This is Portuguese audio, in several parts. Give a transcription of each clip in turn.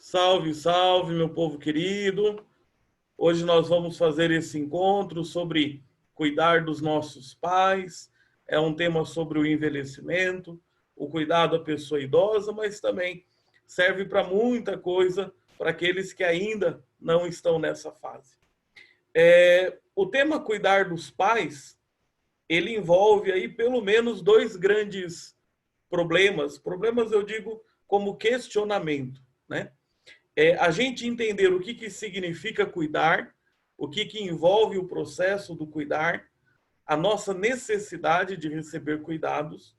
Salve, salve, meu povo querido. Hoje nós vamos fazer esse encontro sobre cuidar dos nossos pais. É um tema sobre o envelhecimento, o cuidado da pessoa idosa, mas também serve para muita coisa para aqueles que ainda não estão nessa fase. O tema cuidar dos pais, ele envolve aí pelo menos dois grandes problemas. Problemas eu digo como questionamento, né? A gente entender o que significa cuidar, o que envolve o processo do cuidar, a nossa necessidade de receber cuidados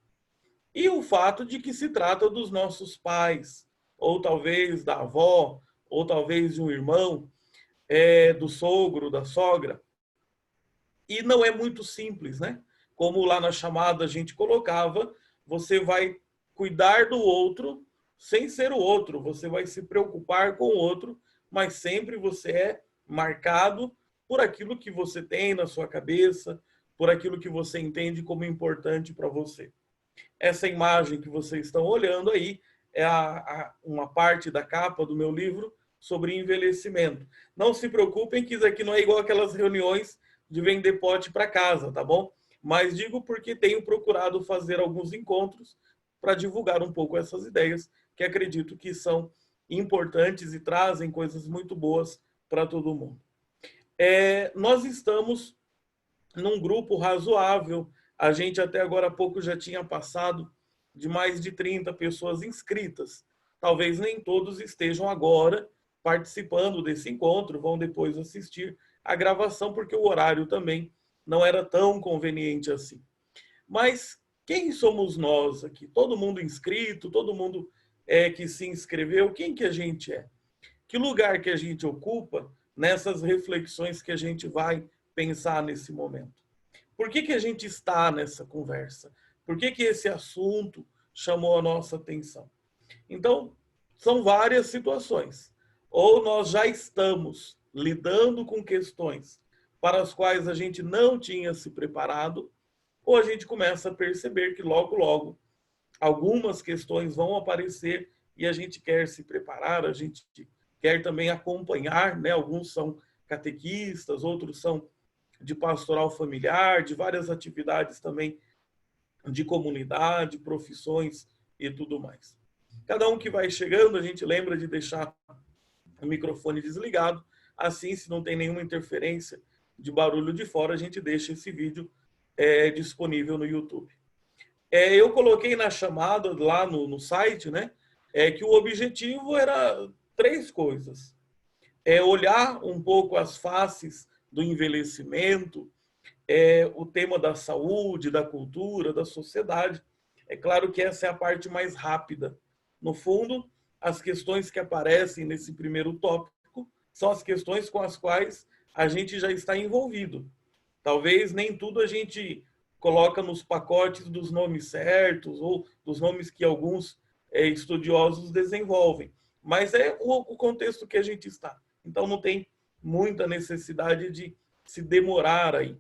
e o fato de que se trata dos nossos pais, ou talvez da avó, ou talvez de um irmão, do sogro, da sogra. E não é muito simples, né? Como lá na chamada a gente colocava, você vai cuidar do outro sem ser o outro, você vai se preocupar com o outro, mas sempre você é marcado por aquilo que você tem na sua cabeça, por aquilo que você entende como importante para você. Essa imagem que vocês estão olhando aí é uma parte da capa do meu livro sobre envelhecimento. Não se preocupem que isso aqui não é igual aquelas reuniões de vender pote para casa, tá bom? Mas digo porque tenho procurado fazer alguns encontros para divulgar um pouco essas ideias, que acredito que são importantes e trazem coisas muito boas para todo mundo. Nós estamos num grupo razoável. A gente até agora há pouco já tinha passado de mais de 30 pessoas inscritas. Talvez nem todos estejam agora participando desse encontro, vão depois assistir a gravação, porque o horário também não era tão conveniente assim. Mas quem somos nós aqui? Todo mundo inscrito, todo mundo que se inscreveu, quem que a gente é? Que lugar que a gente ocupa nessas reflexões que a gente vai pensar nesse momento? Por que a gente está nessa conversa? Por que esse assunto chamou a nossa atenção? Então, são várias situações. Ou nós já estamos lidando com questões para as quais a gente não tinha se preparado, ou a gente começa a perceber que logo, logo, algumas questões vão aparecer e a gente quer se preparar, a gente quer também acompanhar, né? Alguns são catequistas, outros são de pastoral familiar, de várias atividades também de comunidade, profissões e tudo mais. Cada um que vai chegando, a gente lembra de deixar o microfone desligado, assim, se não tem nenhuma interferência de barulho de fora, a gente deixa esse vídeo disponível no YouTube. Eu coloquei na chamada lá no site, né, que o objetivo era três coisas. Olhar um pouco as faces do envelhecimento, o tema da saúde, da cultura, da sociedade. É claro que essa é a parte mais rápida. No fundo, as questões que aparecem nesse primeiro tópico são as questões com as quais a gente já está envolvido. Talvez nem tudo a gente coloca nos pacotes dos nomes certos ou dos nomes que alguns estudiosos desenvolvem, mas é o contexto que a gente está. Então não tem muita necessidade de se demorar aí.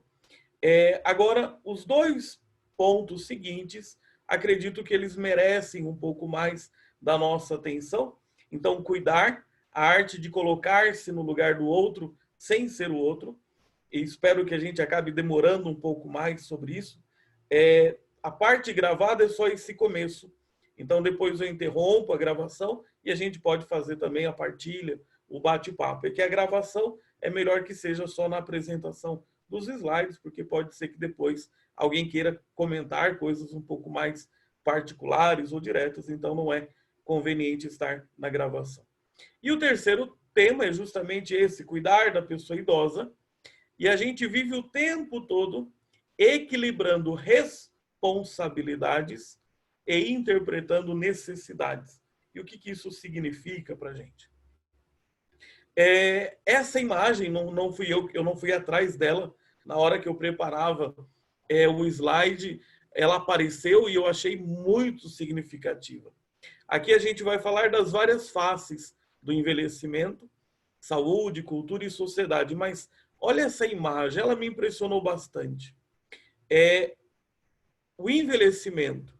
Agora, os dois pontos seguintes, acredito que eles merecem um pouco mais da nossa atenção. Então, cuidar, a arte de colocar-se no lugar do outro sem ser o outro. E espero que a gente acabe demorando um pouco mais sobre isso. A parte gravada é só esse começo. Então, depois eu interrompo a gravação e a gente pode fazer também a partilha, o bate-papo. É que a gravação é melhor que seja só na apresentação dos slides, porque pode ser que depois alguém queira comentar coisas um pouco mais particulares ou diretas, então não é conveniente estar na gravação. E o terceiro tema é justamente esse, cuidar da pessoa idosa, e a gente vive o tempo todo equilibrando responsabilidades e interpretando necessidades. E o que isso significa para a gente? Essa imagem, não fui eu não fui atrás dela, na hora que eu preparava o slide, ela apareceu e eu achei muito significativa. Aqui a gente vai falar das várias faces do envelhecimento, saúde, cultura e sociedade, mas olha essa imagem, ela me impressionou bastante. O envelhecimento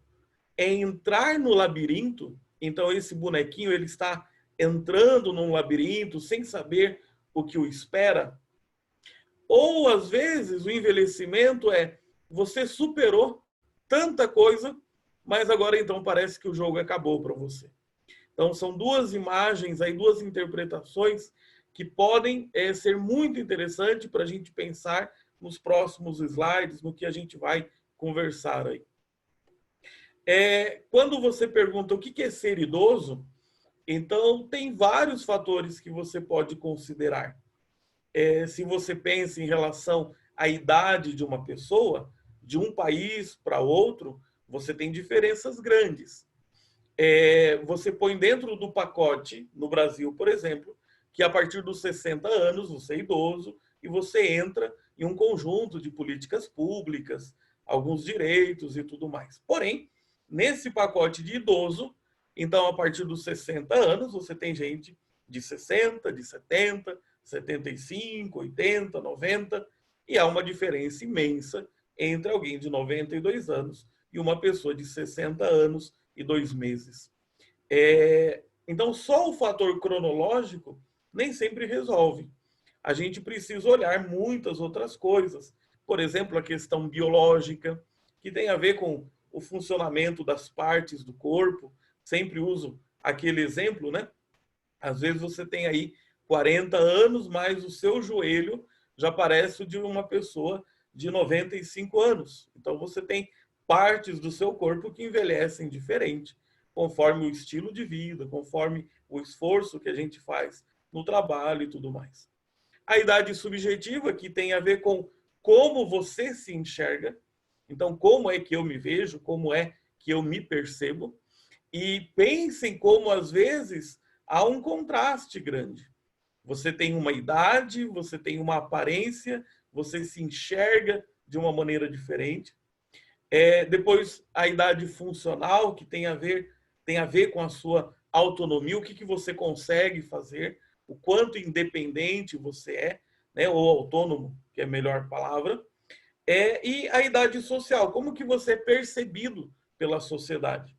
é entrar no labirinto, então esse bonequinho ele está entrando num labirinto sem saber o que o espera. Ou, às vezes, o envelhecimento é você superou tanta coisa, mas agora então parece que o jogo acabou para você. Então, são duas imagens, aí, duas interpretações que podem ser muito interessantes para a gente pensar nos próximos slides, no que a gente vai conversar aí. Quando você pergunta o que é ser idoso, então tem vários fatores que você pode considerar. Se você pensa em relação à idade de uma pessoa, de um país para outro, você tem diferenças grandes. Você põe dentro do pacote, no Brasil, por exemplo, que a partir dos 60 anos você é idoso e você entra em um conjunto de políticas públicas, alguns direitos e tudo mais. Porém, nesse pacote de idoso, então, a partir dos 60 anos, você tem gente de 60, de 70, 75, 80, 90, e há uma diferença imensa entre alguém de 92 anos e uma pessoa de 60 anos e 2 meses. Então, só o fator cronológico nem sempre resolve. A gente precisa olhar muitas outras coisas. Por exemplo, a questão biológica, que tem a ver com o funcionamento das partes do corpo. Sempre uso aquele exemplo, né? Às vezes você tem aí 40 anos, mas o seu joelho já parece o de uma pessoa de 95 anos. Então, você tem partes do seu corpo que envelhecem diferente, conforme o estilo de vida, conforme o esforço que a gente faz no trabalho e tudo mais. A idade subjetiva, que tem a ver com como você se enxerga. Então, como é que eu me vejo, como é que eu me percebo. E pensem como, às vezes, há um contraste grande. Você tem uma idade, você tem uma aparência, você se enxerga de uma maneira diferente. Depois, a idade funcional, que tem a ver com a sua autonomia, o que você consegue fazer, o quanto independente você é, né, ou autônomo, que é a melhor palavra. E a idade social, como que você é percebido pela sociedade.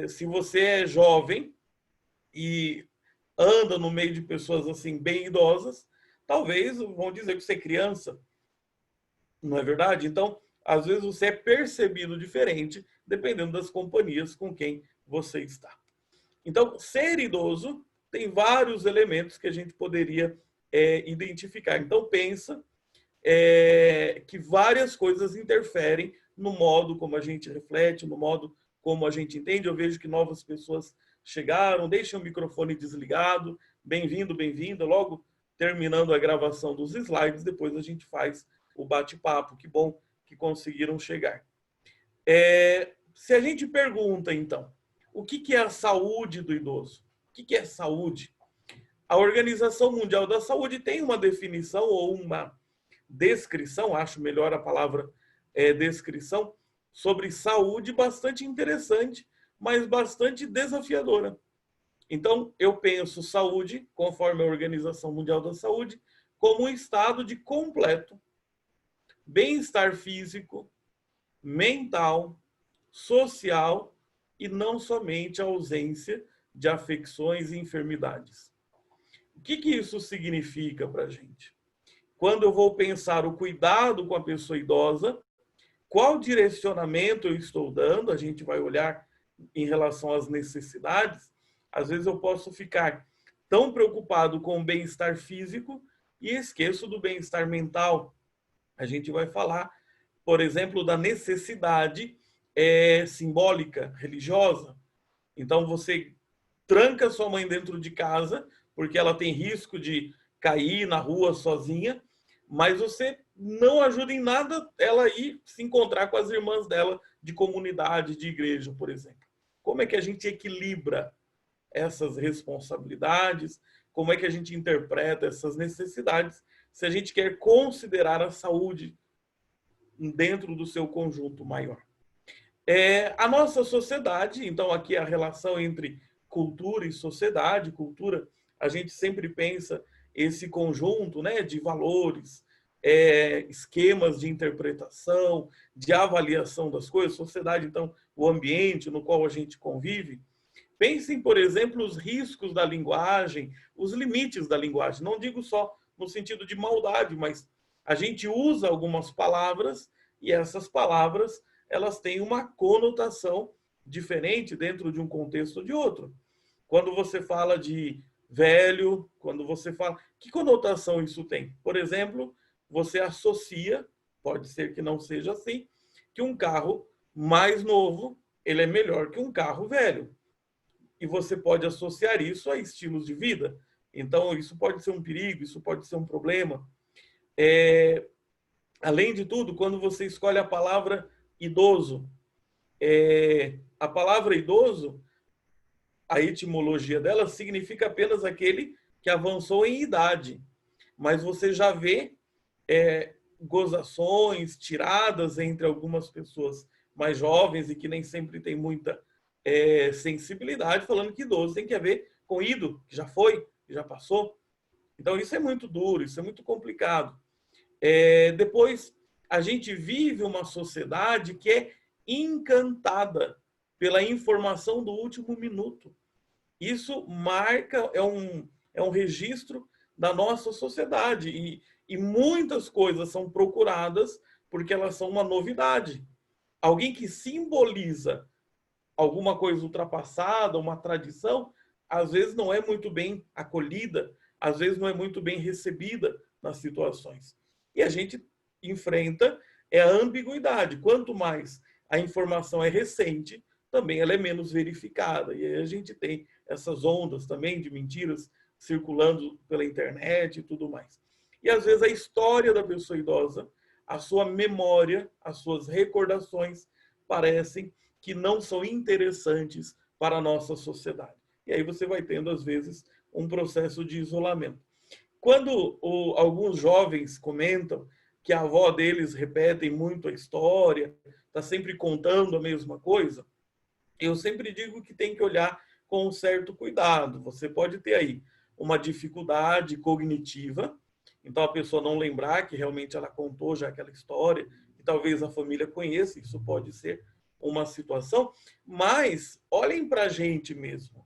Se você é jovem e anda no meio de pessoas assim bem idosas, talvez vão dizer que você é criança, não é verdade? Então, às vezes você é percebido diferente dependendo das companhias com quem você está. Então, ser idoso tem vários elementos que a gente poderia identificar. Então, pensa que várias coisas interferem no modo como a gente reflete, no modo como a gente entende. Eu vejo que novas pessoas chegaram, deixem o microfone desligado. Bem-vindo, bem-vinda. Logo terminando a gravação dos slides, depois a gente faz o bate-papo. Que bom que conseguiram chegar. Se a gente pergunta, então, o que é a saúde do idoso? O que é saúde? A Organização Mundial da Saúde tem uma definição ou uma descrição, acho melhor a palavra descrição, sobre saúde bastante interessante, mas bastante desafiadora. Então, eu penso saúde, conforme a Organização Mundial da Saúde, como um estado de completo bem-estar físico, mental, social e não somente a ausência de afecções e enfermidades. O que isso significa para a gente? Quando eu vou pensar o cuidado com a pessoa idosa, qual direcionamento eu estou dando? A gente vai olhar em relação às necessidades. Às vezes eu posso ficar tão preocupado com o bem-estar físico e esqueço do bem-estar mental. A gente vai falar, por exemplo, da necessidade simbólica, religiosa. Então, você tranca sua mãe dentro de casa, porque ela tem risco de cair na rua sozinha, mas você não ajuda em nada ela ir se encontrar com as irmãs dela de comunidade, de igreja, por exemplo. Como é que a gente equilibra essas responsabilidades? Como é que a gente interpreta essas necessidades se a gente quer considerar a saúde dentro do seu conjunto maior? A nossa sociedade, então aqui a relação entre cultura e sociedade. Cultura, a gente sempre pensa esse conjunto, né, de valores, esquemas de interpretação, de avaliação das coisas. Sociedade, então, o ambiente no qual a gente convive. Pensem, por exemplo, os riscos da linguagem, os limites da linguagem. Não digo só no sentido de maldade, mas a gente usa algumas palavras e essas palavras elas têm uma conotação diferente dentro de um contexto ou de outro. Quando você fala de velho, quando você fala... Que conotação isso tem? Por exemplo, você associa, pode ser que não seja assim, que um carro mais novo, ele é melhor que um carro velho. E você pode associar isso a estilos de vida. Então, isso pode ser um perigo, isso pode ser um problema. Além de tudo, quando você escolhe a palavra idoso, a palavra idoso, a etimologia dela significa apenas aquele que avançou em idade. Mas você já vê gozações, tiradas entre algumas pessoas mais jovens e que nem sempre tem muita sensibilidade, falando que idoso tem que ver com ido, que já foi, que já passou. Então isso é muito duro, isso é muito complicado. Depois, a gente vive uma sociedade que é encantada pela informação do último minuto. Isso marca, é um registro da nossa sociedade. E muitas coisas são procuradas porque elas são uma novidade. Alguém que simboliza alguma coisa ultrapassada, uma tradição, às vezes não é muito bem acolhida, às vezes não é muito bem recebida nas situações. E a gente enfrenta a ambiguidade. Quanto mais a informação é recente, também ela é menos verificada. E aí a gente tem essas ondas também de mentiras circulando pela internet e tudo mais. E às vezes a história da pessoa idosa, a sua memória, as suas recordações parecem que não são interessantes para a nossa sociedade. E aí você vai tendo, às vezes, um processo de isolamento. Quando alguns jovens comentam que a avó deles repetem muito a história, está sempre contando a mesma coisa, eu sempre digo que tem que olhar com um certo cuidado. Você pode ter aí uma dificuldade cognitiva, então a pessoa não lembrar que realmente ela contou já aquela história, que talvez a família conheça, isso pode ser uma situação, mas olhem para a gente mesmo.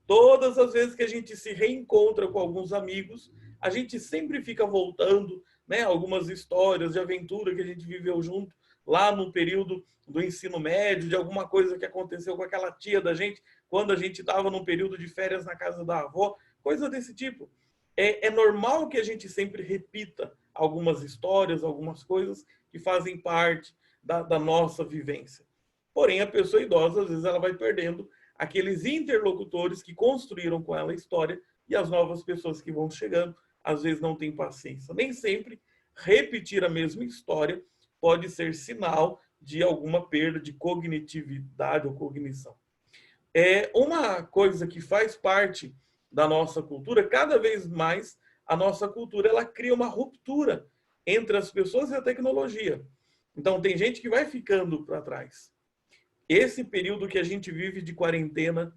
Todas as vezes que a gente se reencontra com alguns amigos, a gente sempre fica voltando, né, algumas histórias de aventura que a gente viveu junto lá no período do ensino médio, de alguma coisa que aconteceu com aquela tia da gente, quando a gente estava num período de férias na casa da avó, coisa desse tipo. É normal que a gente sempre repita algumas histórias, algumas coisas que fazem parte da nossa vivência. Porém, a pessoa idosa, às vezes, ela vai perdendo aqueles interlocutores que construíram com ela a história e as novas pessoas que vão chegando, às vezes não têm paciência. Nem sempre repetir a mesma história pode ser sinal de alguma perda de cognitividade ou cognição. Uma coisa que faz parte da nossa cultura, cada vez mais a nossa cultura ela cria uma ruptura entre as pessoas e a tecnologia. Então tem gente que vai ficando para trás. Esse período que a gente vive de quarentena,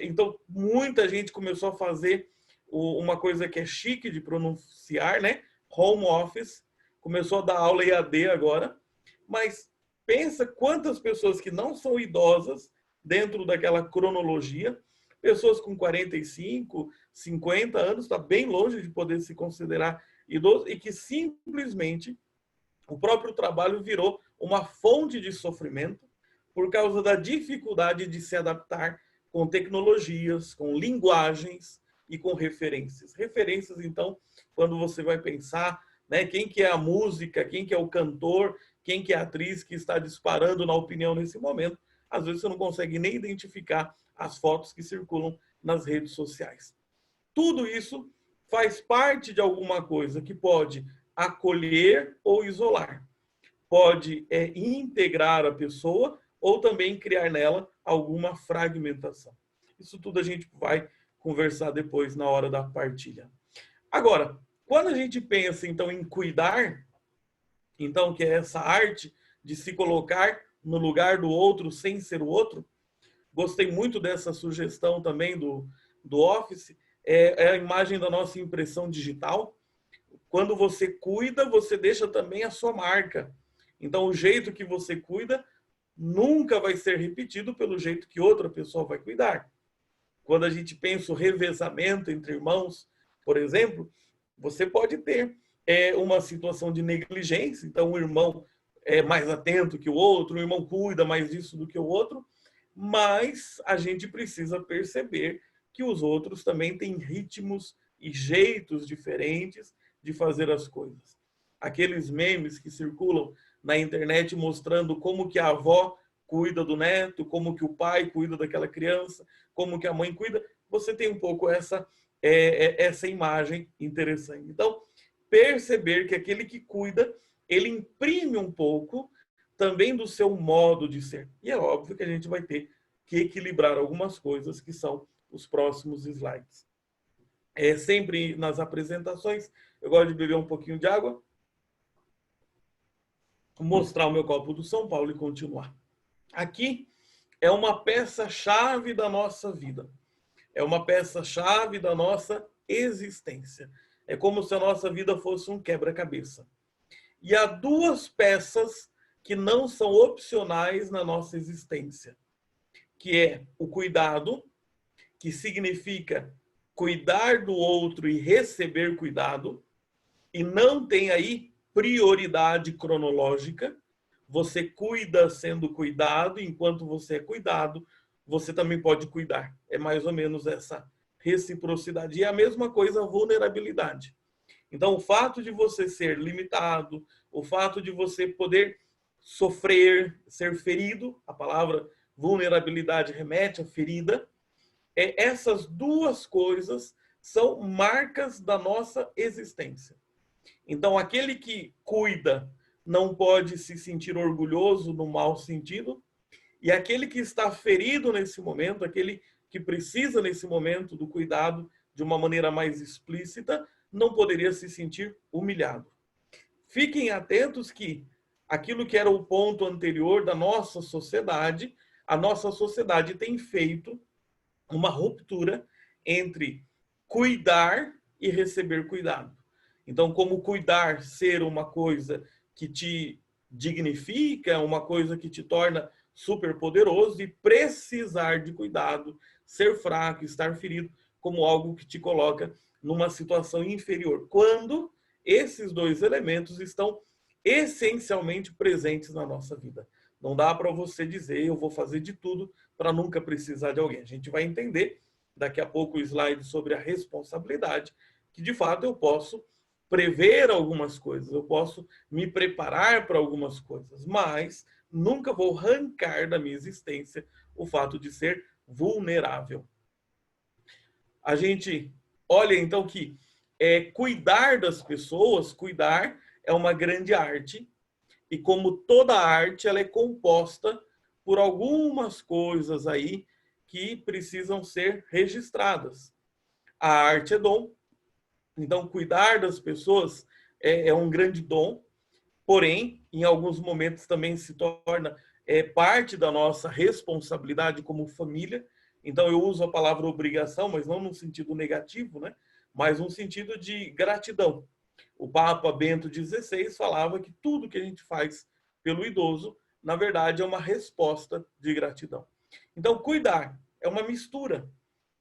então muita gente começou a fazer uma coisa que é chique de pronunciar, né? Home office, começou a dar aula EAD agora, mas pensa quantas pessoas que não são idosas dentro daquela cronologia, pessoas com 45, 50 anos, está bem longe de poder se considerar idoso, e que simplesmente o próprio trabalho virou uma fonte de sofrimento por causa da dificuldade de se adaptar com tecnologias, com linguagens e com referências. Referências, então, quando você vai pensar, né, quem que é a música, quem que é o cantor, quem que é a atriz que está disparando na opinião nesse momento, às vezes você não consegue nem identificar as fotos que circulam nas redes sociais. Tudo isso faz parte de alguma coisa que pode acolher ou isolar. Pode integrar a pessoa ou também criar nela alguma fragmentação. Isso tudo a gente vai conversar depois na hora da partilha. Agora, quando a gente pensa então em cuidar, então que é essa arte de se colocar no lugar do outro sem ser o outro, gostei muito dessa sugestão também do Office, é a imagem da nossa impressão digital. Quando você cuida, você deixa também a sua marca. Então, o jeito que você cuida nunca vai ser repetido pelo jeito que outra pessoa vai cuidar. Quando a gente pensa o revezamento entre irmãos, por exemplo, você pode ter uma situação de negligência, então o irmão é mais atento que o outro, o irmão cuida mais disso do que o outro, mas a gente precisa perceber que os outros também têm ritmos e jeitos diferentes de fazer as coisas. Aqueles memes que circulam na internet mostrando como que a avó cuida do neto, como que o pai cuida daquela criança, como que a mãe cuida, você tem um pouco essa imagem interessante. Então, perceber que aquele que cuida, ele imprime um pouco também do seu modo de ser. E é óbvio que a gente vai ter que equilibrar algumas coisas que são os próximos slides. Sempre nas apresentações, eu gosto de beber um pouquinho de água, mostrar o meu copo do São Paulo e continuar. Aqui é uma peça-chave da nossa vida. É uma peça-chave da nossa existência. É como se a nossa vida fosse um quebra-cabeça. E há duas peças que não são opcionais na nossa existência, que é o cuidado, que significa cuidar do outro e receber cuidado, e não tem aí prioridade cronológica. Você cuida sendo cuidado, enquanto você é cuidado, você também pode cuidar. É mais ou menos essa reciprocidade. E a mesma coisa a vulnerabilidade. Então, o fato de você ser limitado, o fato de você poder sofrer, ser ferido, a palavra vulnerabilidade remete à ferida, essas duas coisas são marcas da nossa existência. Então, aquele que cuida não pode se sentir orgulhoso no mau sentido, e aquele que está ferido nesse momento, aquele que precisa nesse momento do cuidado de uma maneira mais explícita, não poderia se sentir humilhado. Fiquem atentos que aquilo que era o ponto anterior da nossa sociedade, a nossa sociedade tem feito uma ruptura entre cuidar e receber cuidado. Então, como cuidar ser uma coisa que te dignifica, uma coisa que te torna super poderoso, e precisar de cuidado, ser fraco, estar ferido, como algo que te coloca numa situação inferior. Quando esses dois elementos estão essencialmente presentes na nossa vida. Não dá para você dizer, eu vou fazer de tudo para nunca precisar de alguém. A gente vai entender daqui a pouco o slide sobre a responsabilidade, que de fato eu posso prever algumas coisas, eu posso me preparar para algumas coisas, mas nunca vou arrancar da minha existência o fato de ser vulnerável. A gente olha então que cuidar das pessoas, cuidar é uma grande arte, e como toda arte, ela é composta por algumas coisas aí que precisam ser registradas. A arte é dom, então cuidar das pessoas é um grande dom, porém, em alguns momentos também se torna parte da nossa responsabilidade como família. Então eu uso a palavra obrigação, mas não no sentido negativo, né? Mas no sentido de gratidão. O Papa Bento XVI falava que tudo que a gente faz pelo idoso, na verdade, é uma resposta de gratidão. Então, cuidar é uma mistura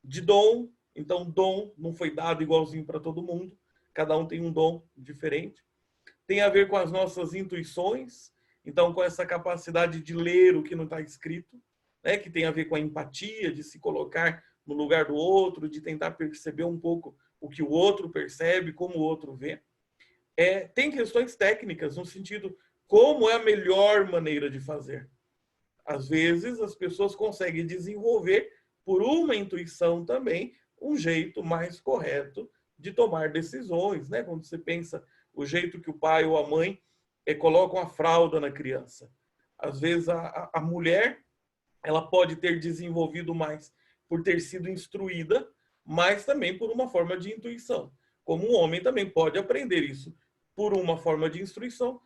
de dom. Então, dom não foi dado igualzinho para todo mundo. Cada um tem um dom diferente. Tem a ver com as nossas intuições. Então, com essa capacidade de ler o que não está escrito, né? Que tem a ver com a empatia, de se colocar no lugar do outro, de tentar perceber um pouco o que o outro percebe, como o outro vê. Tem questões técnicas, no sentido, como é a melhor maneira de fazer. Às vezes, as pessoas conseguem desenvolver, por uma intuição também, um jeito mais correto de tomar decisões, né? Quando você pensa o jeito que o pai ou a mãe colocam a fralda na criança. Às vezes, a mulher, ela pode ter desenvolvido mais por ter sido instruída, mas também por uma forma de intuição. Como um homem também pode aprender isso por uma forma de instrução,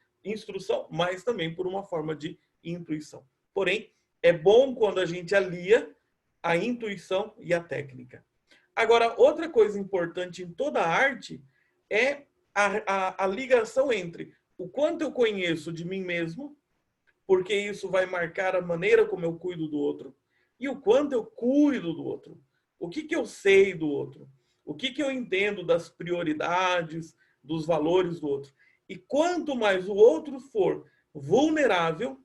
mas também por uma forma de intuição. Porém, é bom quando a gente alia a intuição e a técnica. Agora, outra coisa importante em toda a arte é a ligação entre o quanto eu conheço de mim mesmo, porque isso vai marcar a maneira como eu cuido do outro e o quanto eu cuido do outro. O que eu sei do outro? O que eu entendo das prioridades, dos valores do outro? E quanto mais o outro for vulnerável,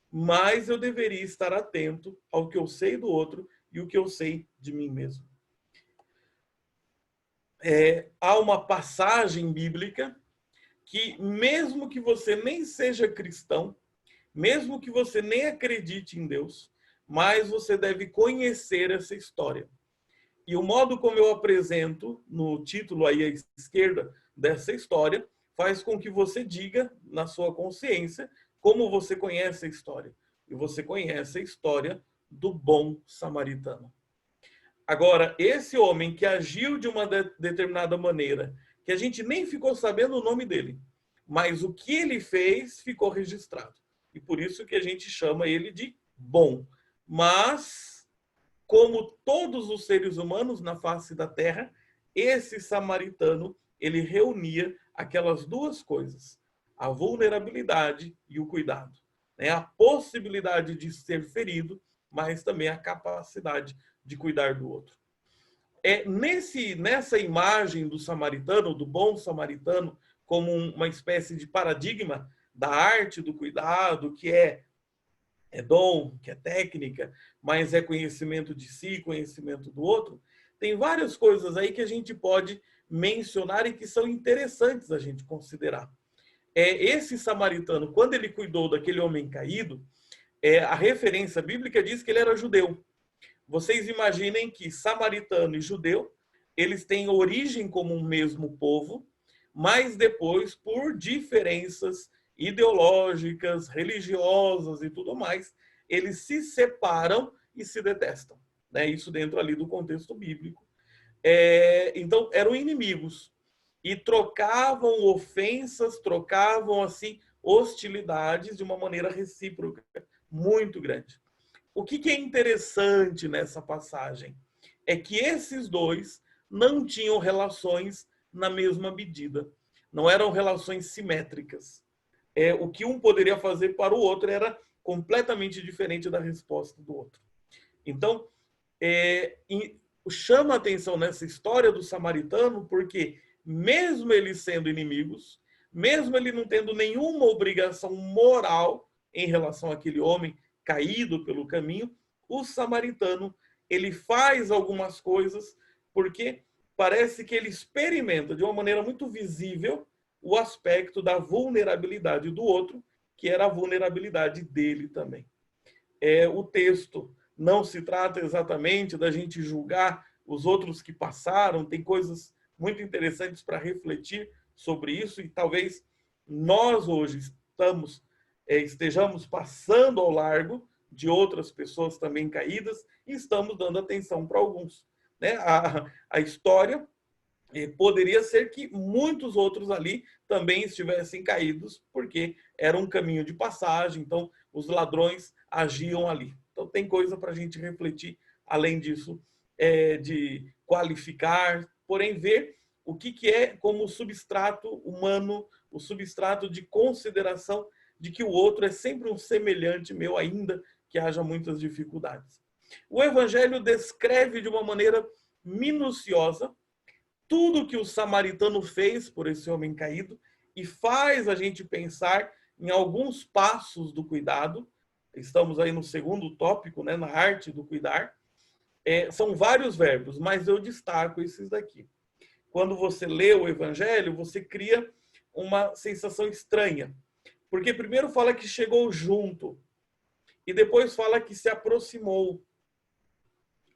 mais eu deveria estar atento ao que eu sei do outro e o que eu sei de mim mesmo. Há uma passagem bíblica que, mesmo que você nem seja cristão, mesmo que você nem acredite em Deus, mas você deve conhecer essa história. E o modo como eu apresento no título aí à esquerda dessa história faz com que você diga na sua consciência como você conhece a história. E você conhece a história do bom samaritano. Agora, esse homem que agiu de uma determinada maneira, que a gente nem ficou sabendo o nome dele, mas o que ele fez ficou registrado. E por isso que a gente chama ele de bom. Mas, como todos os seres humanos na face da terra, esse samaritano, ele reunia aquelas duas coisas, a vulnerabilidade e o cuidado. A possibilidade de ser ferido, mas também a capacidade de cuidar do outro. Nessa imagem do samaritano, do bom samaritano, como uma espécie de paradigma da arte do cuidado, que é dom, que é técnica, mas é conhecimento de si, conhecimento do outro, tem várias coisas aí que a gente pode mencionar e que são interessantes a gente considerar. Esse samaritano, quando ele cuidou daquele homem caído, a referência bíblica diz que ele era judeu. Vocês imaginem que samaritano e judeu, eles têm origem como um mesmo povo, mas depois, por diferenças ideológicas, religiosas e tudo mais, eles se separam e se detestam. Isso dentro ali do contexto bíblico. Então, eram inimigos e trocavam ofensas, trocavam assim hostilidades de uma maneira recíproca muito grande. O que é interessante nessa passagem é que esses dois não tinham relações na mesma medida. Não eram relações simétricas. O que um poderia fazer para o outro era completamente diferente da resposta do outro. Então, chama a atenção nessa história do samaritano, porque mesmo eles sendo inimigos, mesmo ele não tendo nenhuma obrigação moral em relação àquele homem caído pelo caminho, o samaritano, ele faz algumas coisas porque parece que ele experimenta de uma maneira muito visível o aspecto da vulnerabilidade do outro, que era a vulnerabilidade dele também. O texto não se trata exatamente da gente julgar os outros que passaram, tem coisas muito interessantes para refletir sobre isso, e talvez nós hoje estejamos passando ao largo de outras pessoas também caídas e estamos dando atenção para alguns. A história poderia ser que muitos outros ali também estivessem caídos, porque era um caminho de passagem, então os ladrões agiam ali. Então tem coisa para a gente refletir, além disso, de qualificar, porém ver o que é como substrato humano, o substrato de consideração de que o outro é sempre um semelhante meu, ainda que haja muitas dificuldades. O Evangelho descreve de uma maneira minuciosa tudo que o samaritano fez por esse homem caído e faz a gente pensar em alguns passos do cuidado. Estamos aí no segundo tópico, na arte do cuidar. São vários verbos, mas eu destaco esses daqui. Quando você lê o Evangelho, você cria uma sensação estranha. Porque primeiro fala que chegou junto e depois fala que se aproximou.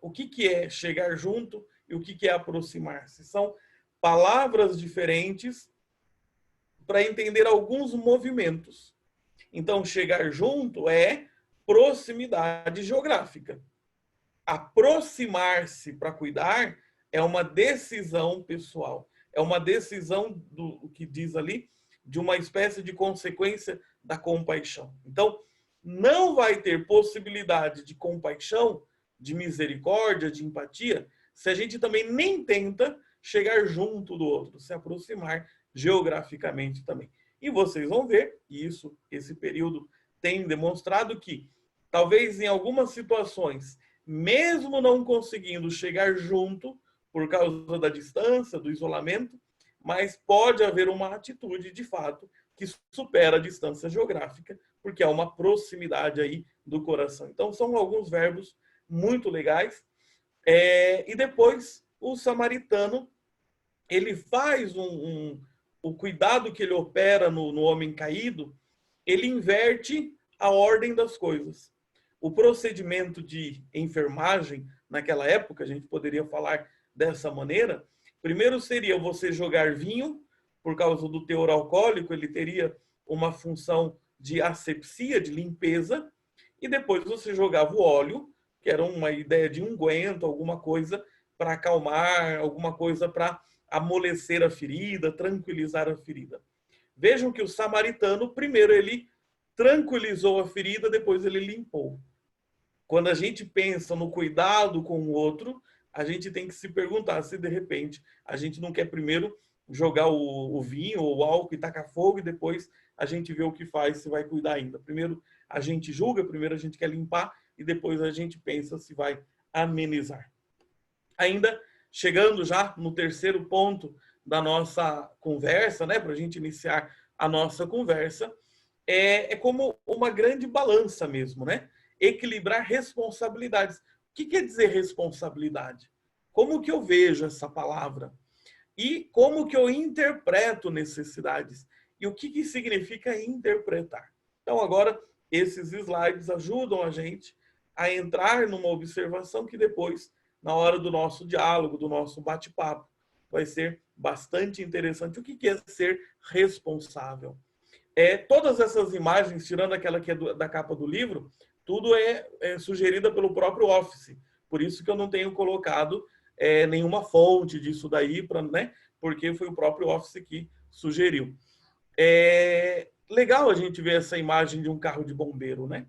O que é chegar junto e o que é aproximar-se? São palavras diferentes para entender alguns movimentos. Então, chegar junto é proximidade geográfica. Aproximar-se para cuidar é uma decisão pessoal. É uma decisão do que diz ali, de uma espécie de consequência da compaixão. Então, não vai ter possibilidade de compaixão, de misericórdia, de empatia, se a gente também nem tenta chegar junto do outro, se aproximar geograficamente também. E vocês vão ver, esse período tem demonstrado que, talvez em algumas situações, mesmo não conseguindo chegar junto, por causa da distância, do isolamento, mas pode haver uma atitude, de fato, que supera a distância geográfica, porque há uma proximidade aí do coração. Então, são alguns verbos muito legais. E depois, o samaritano, ele faz o cuidado que ele opera no homem caído, ele inverte a ordem das coisas. O procedimento de enfermagem, naquela época, a gente poderia falar dessa maneira, primeiro seria você jogar vinho, por causa do teor alcoólico, ele teria uma função de asepsia, de limpeza, e depois você jogava o óleo, que era uma ideia de unguento, alguma coisa para acalmar, alguma coisa para amolecer a ferida, tranquilizar a ferida. Vejam que o samaritano, primeiro ele tranquilizou a ferida, depois ele limpou. Quando a gente pensa no cuidado com o outro, a gente tem que se perguntar se de repente a gente não quer primeiro jogar o vinho ou o álcool e tacar fogo e depois a gente vê o que faz, se vai cuidar ainda. Primeiro a gente julga, primeiro a gente quer limpar e depois a gente pensa se vai amenizar. Ainda chegando já no terceiro ponto da nossa conversa, né, para a gente iniciar a nossa conversa, é como uma grande balança mesmo, né? Equilibrar responsabilidades. O que quer dizer responsabilidade? Como que eu vejo essa palavra? E como que eu interpreto necessidades? E o que significa interpretar? Então, agora, esses slides ajudam a gente a entrar numa observação que depois, na hora do nosso diálogo, do nosso bate-papo, vai ser bastante interessante. O que é ser responsável? Todas essas imagens, tirando aquela que é da capa do livro, tudo é sugerida pelo próprio Office. Por isso que eu não tenho colocado nenhuma fonte disso daí, né? Porque foi o próprio Office que sugeriu. Legal a gente ver essa imagem de um carro de bombeiro, né?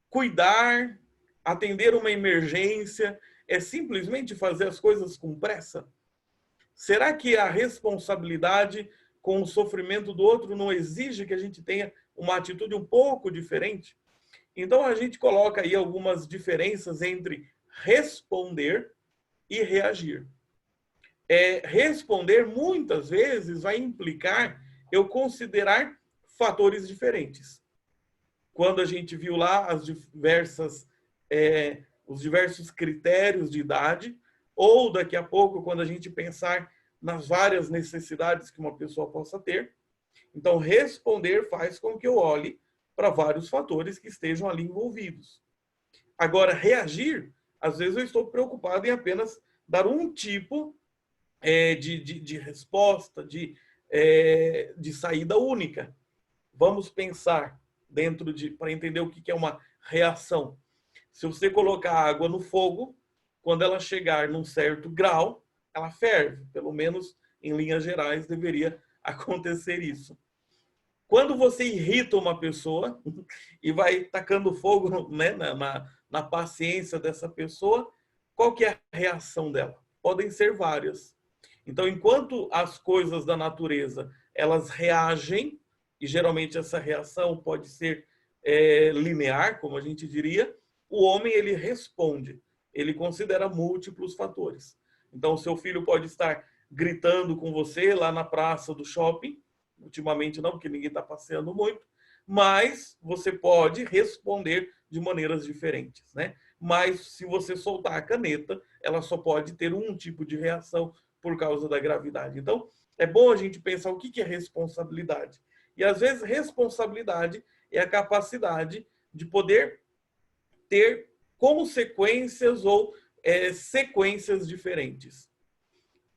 Cuidar, atender uma emergência, é simplesmente fazer as coisas com pressa? Será que a responsabilidade com o sofrimento do outro não exige que a gente tenha uma atitude um pouco diferente? Então, a gente coloca aí algumas diferenças entre responder e reagir. Responder, muitas vezes, vai implicar eu considerar fatores diferentes. Quando a gente viu lá os diversos critérios de idade, ou daqui a pouco, quando a gente pensar nas várias necessidades que uma pessoa possa ter. Então, responder faz com que eu olhe para vários fatores que estejam ali envolvidos. Agora, reagir, às vezes eu estou preocupado em apenas dar um tipo de resposta, de saída única. Vamos pensar para entender o que é uma reação. Se você colocar água no fogo, quando ela chegar num certo grau, ela ferve. Pelo menos, em linhas gerais, deveria acontecer isso. Quando você irrita uma pessoa e vai tacando fogo, né, na paciência dessa pessoa, qual que é a reação dela? Podem ser várias. Então, enquanto as coisas da natureza, elas reagem, e geralmente essa reação pode ser linear, como a gente diria, o homem ele responde, ele considera múltiplos fatores. Então, o seu filho pode estar gritando com você lá na praça do shopping, ultimamente não, porque ninguém está passeando muito, mas você pode responder de maneiras diferentes, né? Mas se você soltar a caneta, ela só pode ter um tipo de reação por causa da gravidade. Então, é bom a gente pensar o que é responsabilidade. E às vezes responsabilidade é a capacidade de poder ter consequências ou sequências diferentes.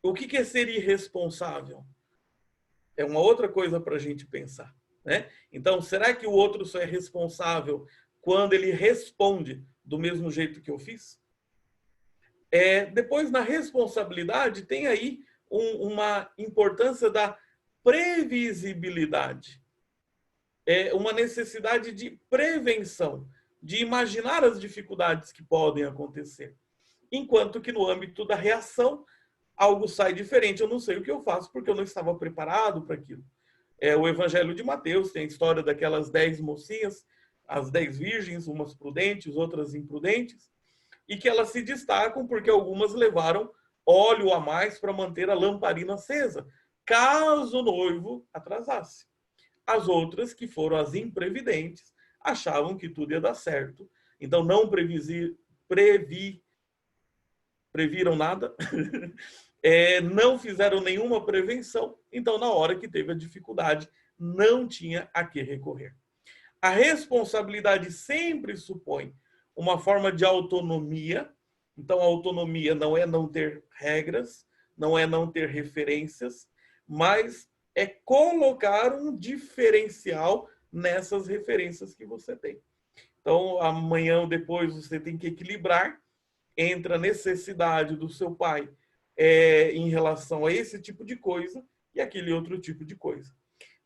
O que é ser irresponsável? É uma outra coisa para a gente pensar, né? Então, será que o outro só é responsável quando ele responde do mesmo jeito que eu fiz? Depois, na responsabilidade, tem aí uma importância da previsibilidade. Uma necessidade de prevenção, de imaginar as dificuldades que podem acontecer. Enquanto que no âmbito da reação, algo sai diferente, eu não sei o que eu faço porque eu não estava preparado para aquilo. o Evangelho de Mateus, tem a história daquelas 10 mocinhas, as 10 virgens, umas prudentes, outras imprudentes, e que elas se destacam porque algumas levaram óleo a mais para manter a lamparina acesa, caso o noivo atrasasse. As outras, que foram as imprevidentes, achavam que tudo ia dar certo, então não previram nada, não fizeram nenhuma prevenção, então na hora que teve a dificuldade, não tinha a que recorrer. A responsabilidade sempre supõe uma forma de autonomia, então a autonomia não é não ter regras, não é não ter referências, mas é colocar um diferencial nessas referências que você tem. Então, amanhã ou depois você tem que equilibrar entre a necessidade do seu pai em relação a esse tipo de coisa e aquele outro tipo de coisa.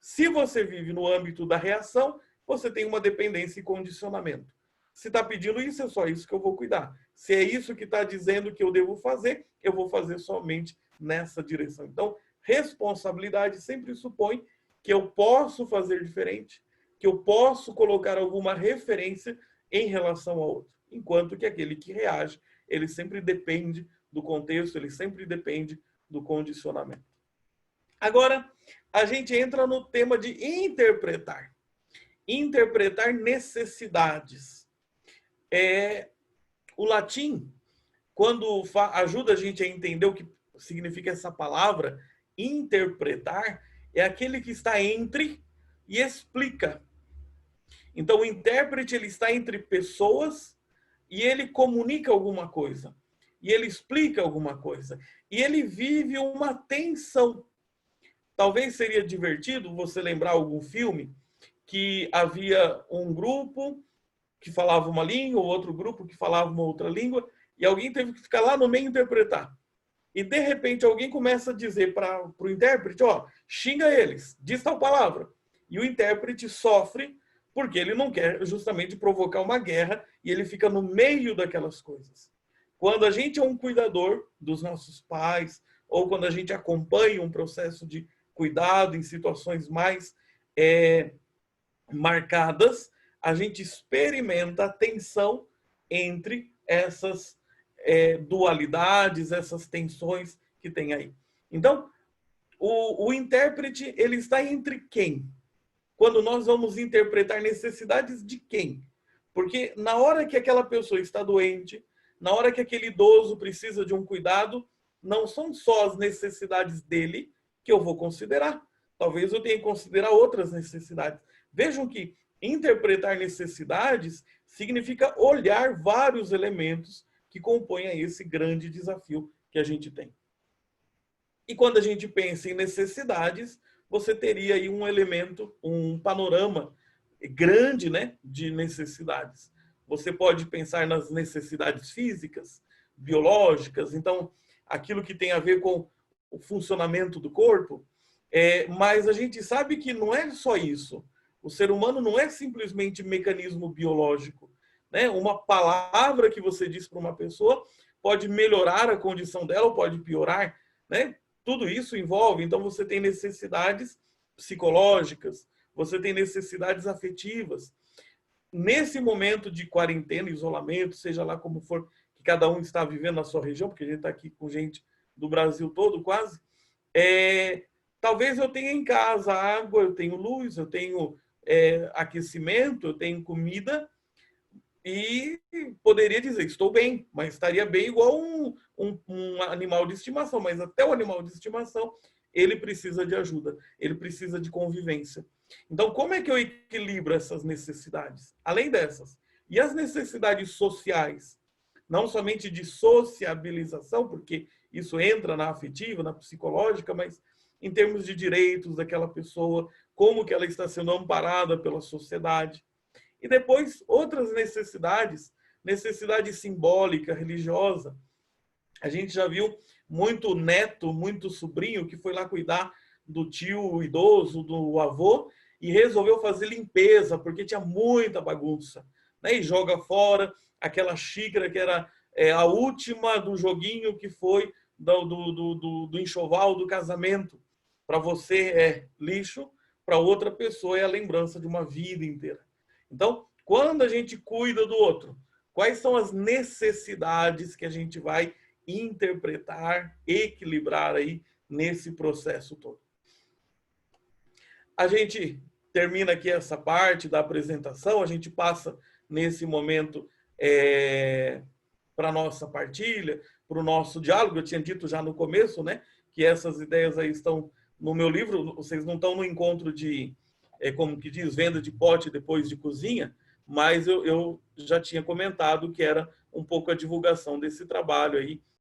Se você vive no âmbito da reação, você tem uma dependência e condicionamento. Se está pedindo isso, é só isso que eu vou cuidar. Se é isso que está dizendo que eu devo fazer, eu vou fazer somente nessa direção. Então, responsabilidade sempre supõe que eu posso fazer diferente, que eu posso colocar alguma referência em relação ao outro. Enquanto que aquele que reage, ele sempre depende do contexto, ele sempre depende do condicionamento. Agora, a gente entra no tema de interpretar. Interpretar necessidades. O latim, quando ajuda a gente a entender o que significa essa palavra, interpretar, é aquele que está entre e explica. Então, o intérprete, ele está entre pessoas e ele comunica alguma coisa. E ele explica alguma coisa. E ele vive uma tensão. Talvez seria divertido você lembrar algum filme que havia um grupo que falava uma língua, ou outro grupo que falava uma outra língua, e alguém teve que ficar lá no meio interpretar. E, de repente, alguém começa a dizer para o intérprete, xinga eles, diz tal palavra. E o intérprete sofre porque ele não quer justamente provocar uma guerra e ele fica no meio daquelas coisas. Quando a gente é um cuidador dos nossos pais, ou quando a gente acompanha um processo de cuidado em situações mais marcadas, a gente experimenta a tensão entre essas dualidades, essas tensões que tem aí. Então, o intérprete, ele está entre quem? Quando nós vamos interpretar necessidades de quem? Porque na hora que aquela pessoa está doente, na hora que aquele idoso precisa de um cuidado, não são só as necessidades dele que eu vou considerar. Talvez eu tenha que considerar outras necessidades. Vejam que interpretar necessidades significa olhar vários elementos que compõem esse grande desafio que a gente tem. E quando a gente pensa em necessidades, você teria aí um elemento, um panorama grande, né, de necessidades. Você pode pensar nas necessidades físicas, biológicas, então aquilo que tem a ver com o funcionamento do corpo, mas a gente sabe que não é só isso. O ser humano não é simplesmente mecanismo biológico, né? Uma palavra que você diz para uma pessoa pode melhorar a condição dela ou pode piorar, né? Tudo isso envolve, então você tem necessidades psicológicas, você tem necessidades afetivas. Nesse momento de quarentena, isolamento, seja lá como for, que cada um está vivendo na sua região, porque a gente está aqui com gente do Brasil todo quase, talvez eu tenha em casa água, eu tenho luz, eu tenho aquecimento, eu tenho comida, e poderia dizer, estou bem, mas estaria bem igual um animal de estimação, mas até o animal de estimação, ele precisa de ajuda, ele precisa de convivência. Então, como é que eu equilibro essas necessidades? Além dessas, e as necessidades sociais? Não somente de sociabilização, porque isso entra na afetiva, na psicológica, mas em termos de direitos daquela pessoa, como que ela está sendo amparada pela sociedade. E depois, outras necessidades, necessidade simbólica, religiosa. A gente já viu muito neto, muito sobrinho que foi lá cuidar do tio idoso, do avô, e resolveu fazer limpeza, porque tinha muita bagunça. Né? E joga fora aquela xícara que era a última do joguinho que foi do enxoval do casamento. Para você é lixo, para outra pessoa é a lembrança de uma vida inteira. Então, quando a gente cuida do outro, quais são as necessidades que a gente vai interpretar, equilibrar aí nesse processo todo? A gente termina aqui essa parte da apresentação, a gente passa nesse momento para a nossa partilha, para o nosso diálogo. Eu tinha dito já no começo, né, que essas ideias aí estão no meu livro, vocês não estão no encontro de, como que diz, venda de pote depois de cozinha, mas eu já tinha comentado que era um pouco a divulgação desse trabalho aí